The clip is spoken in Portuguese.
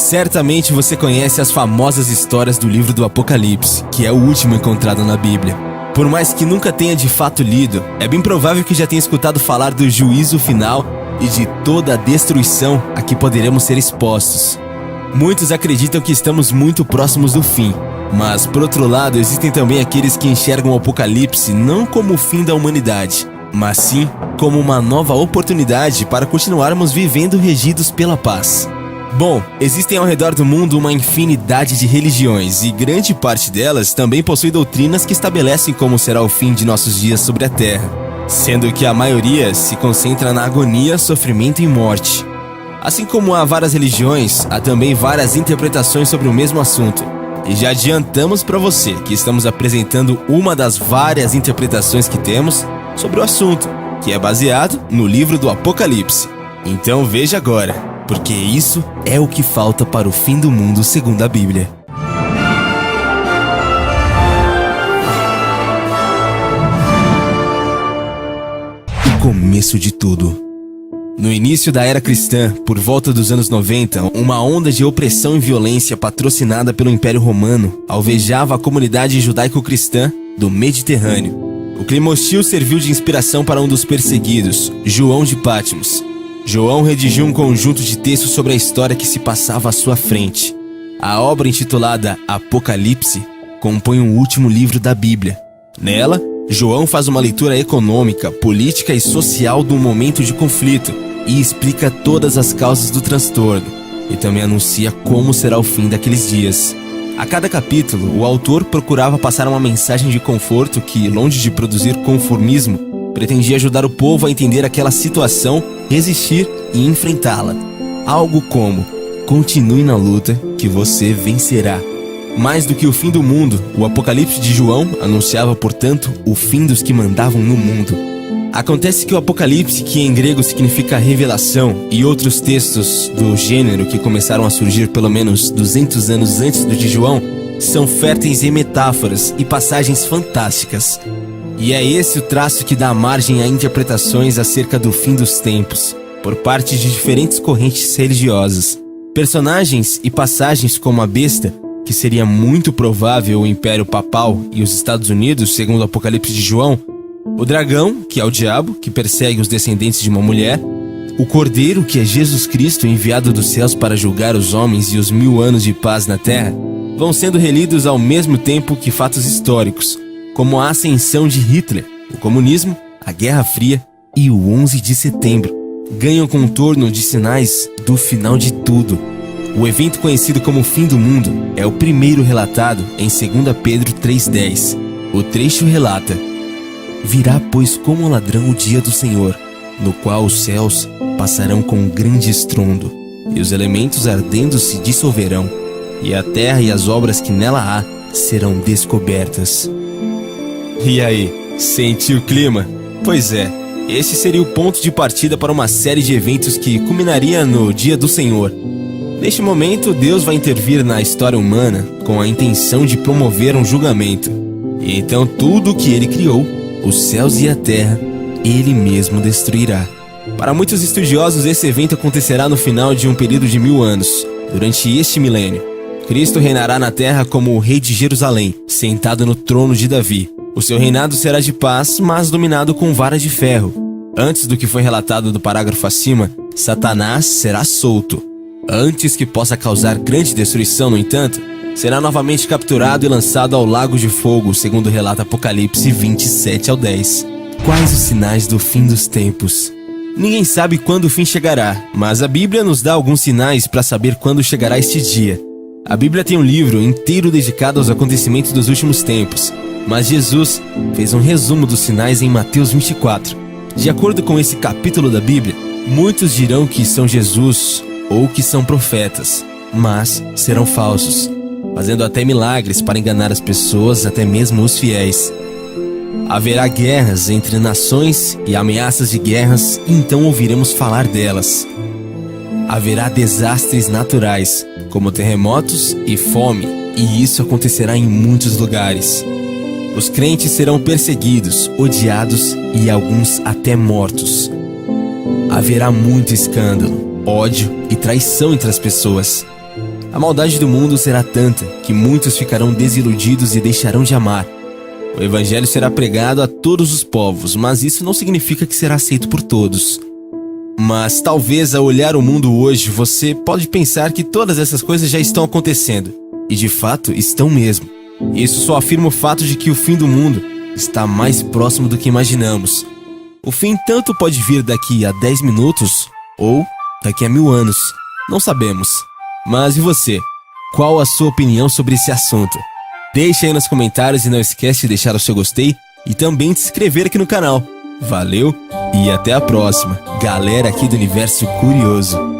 Certamente você conhece as famosas histórias do livro do Apocalipse, que é o último encontrado na Bíblia. Por mais que nunca tenha de fato lido, é bem provável que já tenha escutado falar do juízo final e de toda a destruição a que poderemos ser expostos. Muitos acreditam que estamos muito próximos do fim, mas por outro lado existem também aqueles que enxergam o Apocalipse não como o fim da humanidade, mas sim como uma nova oportunidade para continuarmos vivendo regidos pela paz. Bom, existem ao redor do mundo uma infinidade de religiões e grande parte delas também possui doutrinas que estabelecem como será o fim de nossos dias sobre a Terra, sendo que a maioria se concentra na agonia, sofrimento e morte. Assim como há várias religiões, há também várias interpretações sobre o mesmo assunto. E já adiantamos para você que estamos apresentando uma das várias interpretações que temos sobre o assunto, que é baseado no livro do Apocalipse. Então veja agora. Porque isso é o que falta para o fim do mundo segundo a Bíblia. O começo de tudo. No início da era cristã, por volta dos anos 90, uma onda de opressão e violência patrocinada pelo Império Romano alvejava a comunidade judaico-cristã do Mediterrâneo. O clima hostil serviu de inspiração para um dos perseguidos, João de Patmos. João redigiu um conjunto de textos sobre a história que se passava à sua frente. A obra, intitulada Apocalipse, compõe o último livro da Bíblia. Nela, João faz uma leitura econômica, política e social do momento de conflito e explica todas as causas do transtorno, e também anuncia como será o fim daqueles dias. A cada capítulo, o autor procurava passar uma mensagem de conforto que, longe de produzir conformismo, pretendia ajudar o povo a entender aquela situação, resistir e enfrentá-la. Algo como: continue na luta que você vencerá. Mais do que o fim do mundo, o Apocalipse de João anunciava, portanto, o fim dos que mandavam no mundo. Acontece que o Apocalipse, que em grego significa revelação, e outros textos do gênero que começaram a surgir pelo menos 200 anos antes do de João, são férteis em metáforas e passagens fantásticas. E é esse o traço que dá margem a interpretações acerca do fim dos tempos, por parte de diferentes correntes religiosas. Personagens e passagens como a besta, que seria muito provável o Império Papal e os Estados Unidos, segundo o Apocalipse de João, o dragão, que é o diabo, que persegue os descendentes de uma mulher, o cordeiro, que é Jesus Cristo, enviado dos céus para julgar os homens e os 1000 anos de paz na terra, vão sendo relidos ao mesmo tempo que fatos históricos, como a ascensão de Hitler, o comunismo, a Guerra Fria e o 11 de setembro. Ganham contorno de sinais do final de tudo. O evento conhecido como o fim do mundo é o primeiro relatado em 2 Pedro 3,10. O trecho relata: virá, pois, como um ladrão o dia do Senhor, no qual os céus passarão com grande estrondo, e os elementos ardendo se dissolverão, e a terra e as obras que nela há serão descobertas. E aí, sentiu o clima? Pois é, esse seria o ponto de partida para uma série de eventos que culminaria no Dia do Senhor. Neste momento, Deus vai intervir na história humana com a intenção de promover um julgamento. E então tudo o que Ele criou, os céus e a terra, Ele mesmo destruirá. Para muitos estudiosos, esse evento acontecerá no final de um período de 1000 anos, durante este milênio. Cristo reinará na terra como o rei de Jerusalém, sentado no trono de Davi. O seu reinado será de paz, mas dominado com vara de ferro. Antes do que foi relatado do parágrafo acima, Satanás será solto. Antes que possa causar grande destruição, no entanto, será novamente capturado e lançado ao lago de fogo, segundo relata Apocalipse 27:10. Quais os sinais do fim dos tempos? Ninguém sabe quando o fim chegará, mas a Bíblia nos dá alguns sinais para saber quando chegará este dia. A Bíblia tem um livro inteiro dedicado aos acontecimentos dos últimos tempos, mas Jesus fez um resumo dos sinais em Mateus 24. De acordo com esse capítulo da Bíblia, muitos dirão que são Jesus ou que são profetas, mas serão falsos, fazendo até milagres para enganar as pessoas, até mesmo os fiéis. Haverá guerras entre nações e ameaças de guerras, e então ouviremos falar delas. Haverá desastres naturais, como terremotos e fome, e isso acontecerá em muitos lugares. Os crentes serão perseguidos, odiados e alguns até mortos. Haverá muito escândalo, ódio e traição entre as pessoas. A maldade do mundo será tanta que muitos ficarão desiludidos e deixarão de amar. O evangelho será pregado a todos os povos, mas isso não significa que será aceito por todos. Mas talvez ao olhar o mundo hoje, você pode pensar que todas essas coisas já estão acontecendo. E de fato, estão mesmo. Isso só afirma o fato de que o fim do mundo está mais próximo do que imaginamos. O fim tanto pode vir daqui a 10 minutos ou daqui a 1000 anos. Não sabemos. Mas e você? Qual a sua opinião sobre esse assunto? Deixe aí nos comentários e não esquece de deixar o seu gostei e também de se inscrever aqui no canal. Valeu e até a próxima, galera aqui do Universo Curioso.